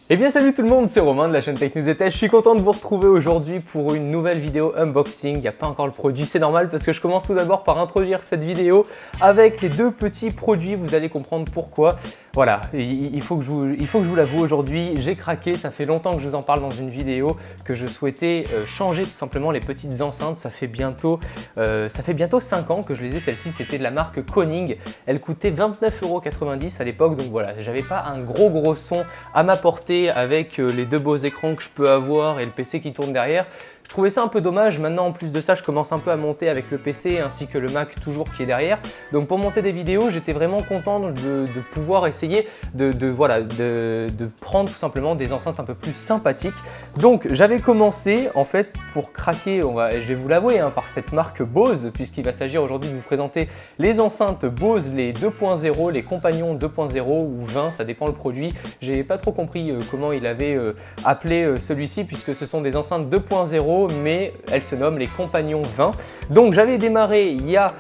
Eh bien salut tout le monde, c'est Romain de la chaîne Tech News et Tech. Je suis content de vous retrouver aujourd'hui pour une nouvelle vidéo unboxing. Il n'y a pas encore le produit, c'est normal parce que je commence tout d'abord par introduire cette vidéo avec les deux petits produits, vous allez comprendre pourquoi. Voilà, il faut que je vous l'avoue aujourd'hui, j'ai craqué, ça fait longtemps que je vous en parle dans une vidéo, que je souhaitais changer tout simplement les petites enceintes. Ça fait bientôt 5 ans que je les ai, celle-ci c'était de la marque Koning. Elle coûtait 29,90 € à l'époque, donc voilà, j'avais pas un gros son à m'apporter avec les deux beaux écrans que je peux avoir et le PC qui tourne derrière. Je trouvais ça un peu dommage. Maintenant en plus de ça, je commence un peu à monter avec le PC ainsi que le Mac toujours qui est derrière. Donc pour monter des vidéos, j'étais vraiment content de pouvoir essayer de prendre tout simplement des enceintes un peu plus sympathiques. Donc j'avais commencé en fait pour craquer, je vais vous l'avouer, par cette marque Bose, puisqu'il va s'agir aujourd'hui de vous présenter les enceintes Bose, les 2.0, les compagnons 2.0 ou 20, ça dépend le produit. J'ai pas trop compris comment il avait appelé celui-ci, puisque ce sont des enceintes 2.0 mais elles se nomment les compagnons 20. Donc j'avais démarré il y a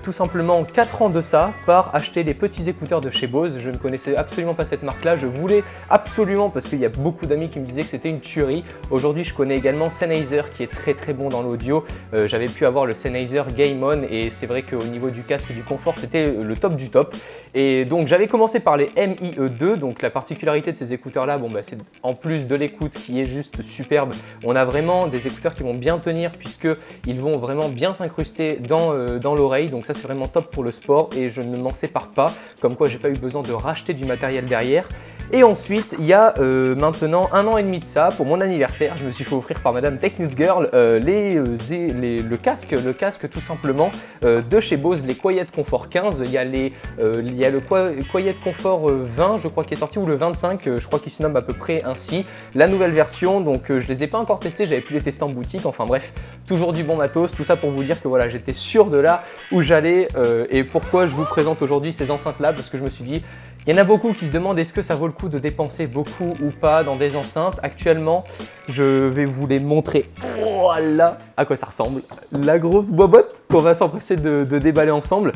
tout simplement 4 ans de ça par acheter les petits écouteurs de chez Bose. Je ne connaissais absolument pas cette marque là, je voulais absolument, parce qu'il y a beaucoup d'amis qui me disaient que c'était une tuerie. Aujourd'hui je connais également Sennheiser qui est très bon dans l'audio. J'avais pu avoir le Sennheiser Game On et c'est vrai qu'au niveau du casque et du confort c'était le top du top. Et donc j'avais commencé par les MIE2. Donc la particularité de ces écouteurs là, c'est en plus de l'écoute qui est juste superbe, on a vraiment des écouteurs qui vont bien tenir puisqu'ils vont vraiment bien s'incruster dans l'oreille. Donc ça c'est vraiment top pour le sport et je ne m'en sépare pas, comme quoi j'ai pas eu besoin de racheter du matériel derrière. Et ensuite il y a maintenant 1 an et demi de ça, pour mon anniversaire, je me suis fait offrir par Madame Tech News Girl le casque tout simplement de chez Bose, les Quiet Comfort 15. Il y a le Quiet Comfort 20 je crois qui est sorti, ou le 25, je crois qu'il se nomme à peu près ainsi, la nouvelle version. Donc je les ai pas encore testés, j'avais pu les tester en boutique, enfin bref, toujours du bon matos. Tout ça pour vous dire que voilà, j'étais sûr de là où j'allais et pourquoi je vous présente aujourd'hui ces enceintes là, parce que je me suis dit, il y en a beaucoup qui se demandent est-ce que ça vaut le coup de dépenser beaucoup ou pas dans des enceintes. Actuellement, je vais vous les montrer. Voilà à quoi ça ressemble, la grosse boîte qu'on va s'empresser de déballer ensemble.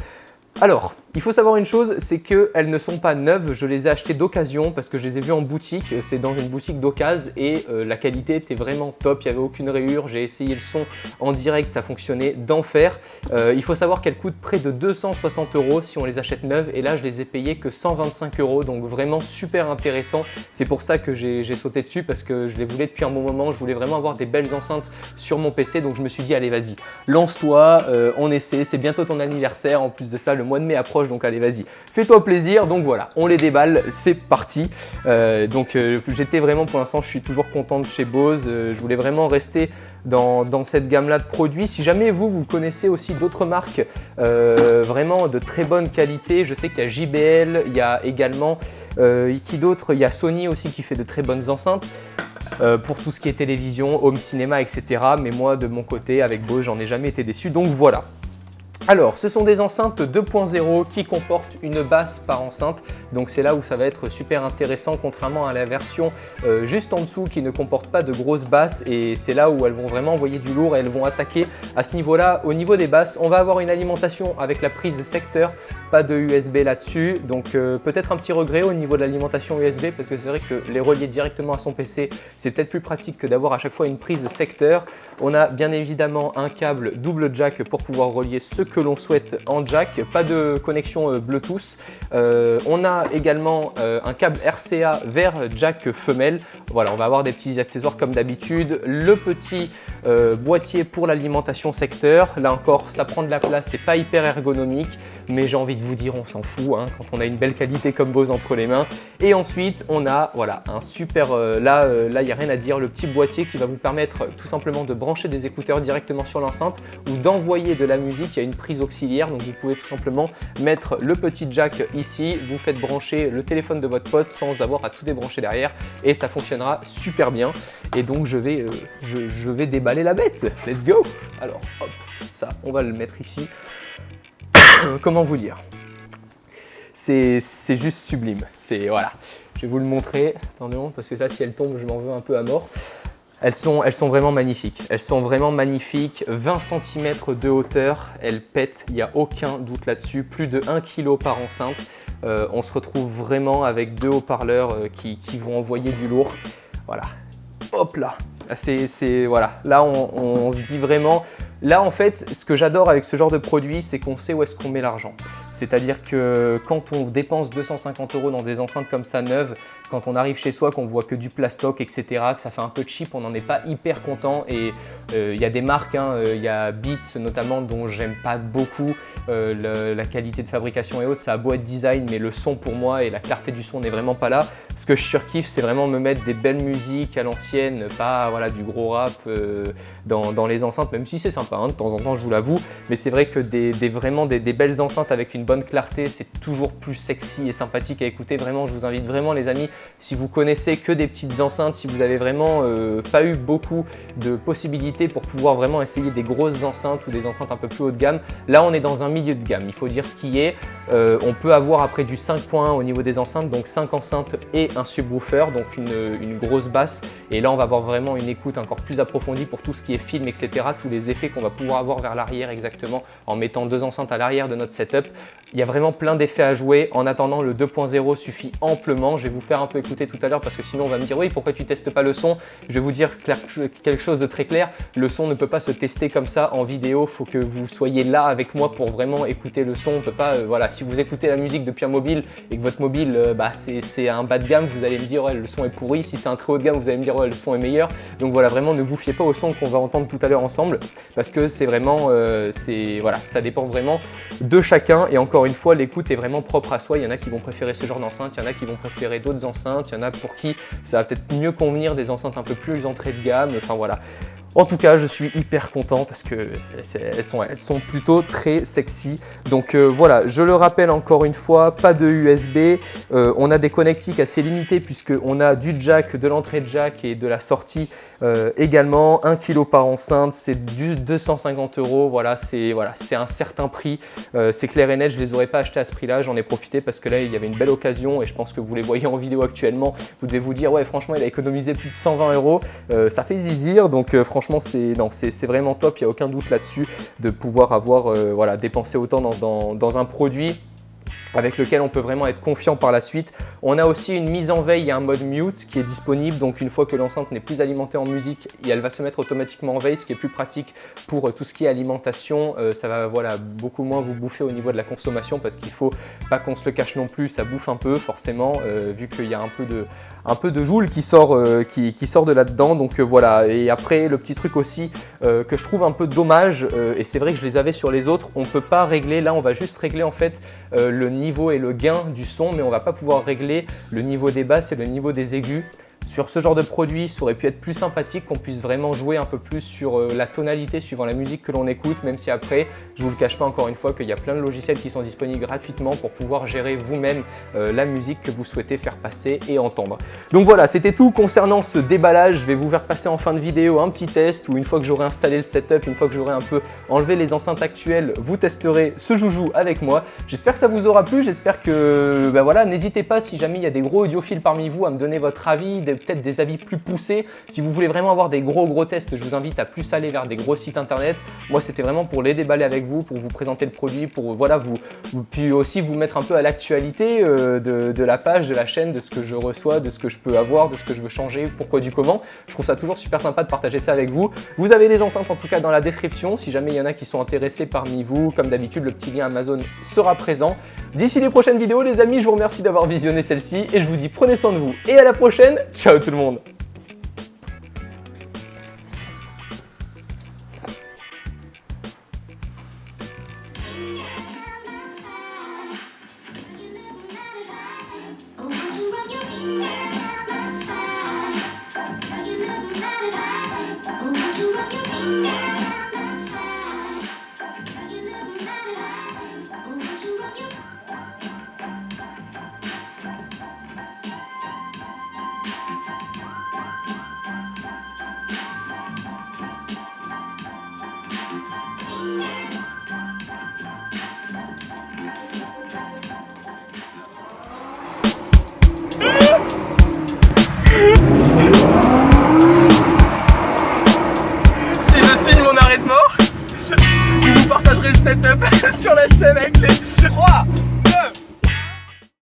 Alors, il faut savoir une chose, c'est qu'elles ne sont pas neuves, je les ai achetées d'occasion parce que je les ai vues en boutique, c'est dans une boutique d'occasion et la qualité était vraiment top, il n'y avait aucune rayure, j'ai essayé le son en direct, ça fonctionnait d'enfer. Il faut savoir qu'elles coûtent près de 260 € si on les achète neuves et là je les ai payées que 125 €, donc vraiment super intéressant. C'est pour ça que j'ai sauté dessus, parce que je les voulais depuis un bon moment, je voulais vraiment avoir des belles enceintes sur mon PC, donc je me suis dit allez vas-y, lance-toi, on essaie, c'est bientôt ton anniversaire, en plus de ça le mois de mai approche, donc allez vas-y, fais-toi plaisir. Donc voilà, on les déballe, c'est parti. J'étais vraiment, pour l'instant je suis toujours content de chez Bose, je voulais vraiment rester dans cette gamme là de produits. Si jamais vous connaissez aussi d'autres marques vraiment de très bonne qualité, je sais qu'il y a JBL, il y a également qui d'autre, il y a Sony aussi qui fait de très bonnes enceintes pour tout ce qui est télévision, home cinéma, etc. Mais moi de mon côté avec Bose j'en ai jamais été déçu, donc voilà. Alors, ce sont des enceintes 2.0 qui comportent une basse par enceinte, donc c'est là où ça va être super intéressant, contrairement à la version juste en dessous qui ne comporte pas de grosses basses, et c'est là où elles vont vraiment envoyer du lourd et elles vont attaquer à ce niveau-là. Au niveau des basses, on va avoir une alimentation avec la prise secteur, pas de USB là-dessus, donc peut-être un petit regret au niveau de l'alimentation USB, parce que c'est vrai que les relier directement à son PC, c'est peut-être plus pratique que d'avoir à chaque fois une prise secteur. On a bien évidemment un câble double jack pour pouvoir relier ce que l'on souhaite en jack, pas de connexion Bluetooth. On a également un câble RCA vers jack femelle. Voilà, on va avoir des petits accessoires comme d'habitude. Le petit boîtier pour l'alimentation secteur. Là encore, ça prend de la place, c'est pas hyper ergonomique, mais j'ai envie de vous dire, on s'en fout quand on a une belle qualité comme Bose entre les mains. Et ensuite, on a voilà, un super, là il n'y a rien à dire, le petit boîtier qui va vous permettre tout simplement de brancher des écouteurs directement sur l'enceinte ou d'envoyer de la musique. Il y a une prise auxiliaire, donc vous pouvez tout simplement mettre le petit jack ici, vous faites brancher le téléphone de votre pote sans avoir à tout débrancher derrière et ça fonctionnera super bien. Et donc je vais déballer la bête, let's go. Alors hop, ça on va le mettre ici. Comment vous dire, c'est juste sublime, c'est voilà, je vais vous le montrer, attendez parce que là si elle tombe je m'en veux un peu à mort. Elles sont vraiment magnifiques. Elles sont vraiment magnifiques. 20 cm de hauteur, elles pètent, il n'y a aucun doute là-dessus. Plus de 1 kg par enceinte. On se retrouve vraiment avec 2 haut-parleurs qui vont envoyer du lourd. Voilà. Hop là. Voilà. Là, on se dit vraiment... Là, en fait, ce que j'adore avec ce genre de produit, c'est qu'on sait où est-ce qu'on met l'argent. C'est-à-dire que quand on dépense 250 € dans des enceintes comme ça neuves, quand on arrive chez soi, qu'on voit que du plastoc, etc., que ça fait un peu cheap, on n'en est pas hyper content. Et il y a des marques, il y a Beats notamment, dont j'aime pas beaucoup la qualité de fabrication et autres. Ça a beau être design, mais le son pour moi et la clarté du son n'est vraiment pas là. Ce que je surkiffe, c'est vraiment me mettre des belles musiques à l'ancienne, pas voilà, du gros rap dans les enceintes, même si c'est sympa. De temps en temps, je vous l'avoue, mais c'est vrai que vraiment des belles enceintes avec une bonne clarté, c'est toujours plus sexy et sympathique à écouter. Vraiment, je vous invite vraiment, les amis, si vous connaissez que des petites enceintes, si vous avez vraiment pas eu beaucoup de possibilités pour pouvoir vraiment essayer des grosses enceintes ou des enceintes un peu plus haut de gamme, là on est dans un milieu de gamme, il faut dire ce qui est. On peut avoir après du 5.1 au niveau des enceintes, donc 5 enceintes et un subwoofer, donc une grosse basse, et là on va avoir vraiment une écoute encore plus approfondie pour tout ce qui est film, etc., tous les effets qu'on va pouvoir avoir vers l'arrière exactement en mettant 2 enceintes à l'arrière de notre setup. Il y a vraiment plein d'effets à jouer. En attendant, le 2.0 suffit amplement. Je vais vous faire un peu écouter tout à l'heure parce que sinon on va me dire oui, pourquoi tu testes pas le son? Je vais vous dire quelque chose de très clair. Le son ne peut pas se tester comme ça en vidéo. Il faut que vous soyez là avec moi pour vraiment écouter le son. On peut pas, voilà, si vous écoutez la musique depuis un mobile et que votre mobile c'est un bas de gamme, vous allez me dire ouais, le son est pourri. Si c'est un très haut de gamme, vous allez me dire ouais, le son est meilleur. Donc voilà, vraiment ne vous fiez pas au son qu'on va entendre tout à l'heure ensemble parce que c'est vraiment, voilà, ça dépend vraiment de chacun. Et encore une fois, l'écoute est vraiment propre à soi. Il y en a qui vont préférer ce genre d'enceinte, il y en a qui vont préférer d'autres enceintes, il y en a pour qui ça va peut-être mieux convenir des enceintes un peu plus entrée de gamme. Enfin voilà. En tout cas, je suis hyper content parce que elles sont plutôt très sexy. Donc voilà, je le rappelle encore une fois, pas de USB. On a des connectiques assez limités puisqu'on a du jack, de l'entrée de jack et de la sortie également. 1 kg par enceinte, c'est du 250 €. Voilà, c'est un certain prix. C'est clair et net, je ne les aurais pas achetés à ce prix-là. J'en ai profité parce que là, il y avait une belle occasion et je pense que vous les voyez en vidéo actuellement. Vous devez vous dire, ouais, franchement, il a économisé plus de 120 €. Ça fait zizir, donc franchement, c'est vraiment top, il n'y a aucun doute là-dessus de pouvoir avoir voilà, dépensé autant dans un produit avec lequel on peut vraiment être confiant par la suite. On a aussi une mise en veille, il y a un mode mute qui est disponible, donc une fois que l'enceinte n'est plus alimentée en musique, elle va se mettre automatiquement en veille, ce qui est plus pratique pour tout ce qui est alimentation. Ça va voilà, beaucoup moins vous bouffer au niveau de la consommation parce qu'il ne faut pas qu'on se le cache non plus, ça bouffe un peu forcément vu qu'il y a un peu de joule qui sort de là-dedans. Donc voilà, et après le petit truc aussi que je trouve un peu dommage, et c'est vrai que je les avais sur les autres, on ne peut pas régler, là on va juste régler en fait le niveau et le gain du son, mais on va pas pouvoir régler le niveau des basses et le niveau des aigus. Sur ce genre de produit, ça aurait pu être plus sympathique, qu'on puisse vraiment jouer un peu plus sur la tonalité suivant la musique que l'on écoute, même si après, je vous le cache pas encore une fois qu'il y a plein de logiciels qui sont disponibles gratuitement pour pouvoir gérer vous-même la musique que vous souhaitez faire passer et entendre. Donc voilà, c'était tout concernant ce déballage. Je vais vous faire passer en fin de vidéo un petit test où une fois que j'aurai installé le setup, une fois que j'aurai un peu enlevé les enceintes actuelles, vous testerez ce joujou avec moi. J'espère que ça vous aura plu, j'espère que, voilà, n'hésitez pas si jamais il y a des gros audiophiles parmi vous à me donner votre avis, peut-être des avis plus poussés. Si vous voulez vraiment avoir des gros tests, je vous invite à plus aller vers des gros sites internet. Moi, c'était vraiment pour les déballer avec vous, pour vous présenter le produit, pour voilà, puis aussi vous mettre un peu à l'actualité de la page, de la chaîne, de ce que je reçois, de ce que je peux avoir, de ce que je veux changer, pourquoi du comment. Je trouve ça toujours super sympa de partager ça avec vous. Vous avez les enceintes en tout cas dans la description. Si jamais il y en a qui sont intéressés parmi vous, comme d'habitude, le petit lien Amazon sera présent. D'ici les prochaines vidéos, les amis, je vous remercie d'avoir visionné celle-ci et je vous dis prenez soin de vous et à la prochaine. Ciao tout le monde. sur la chaîne avec les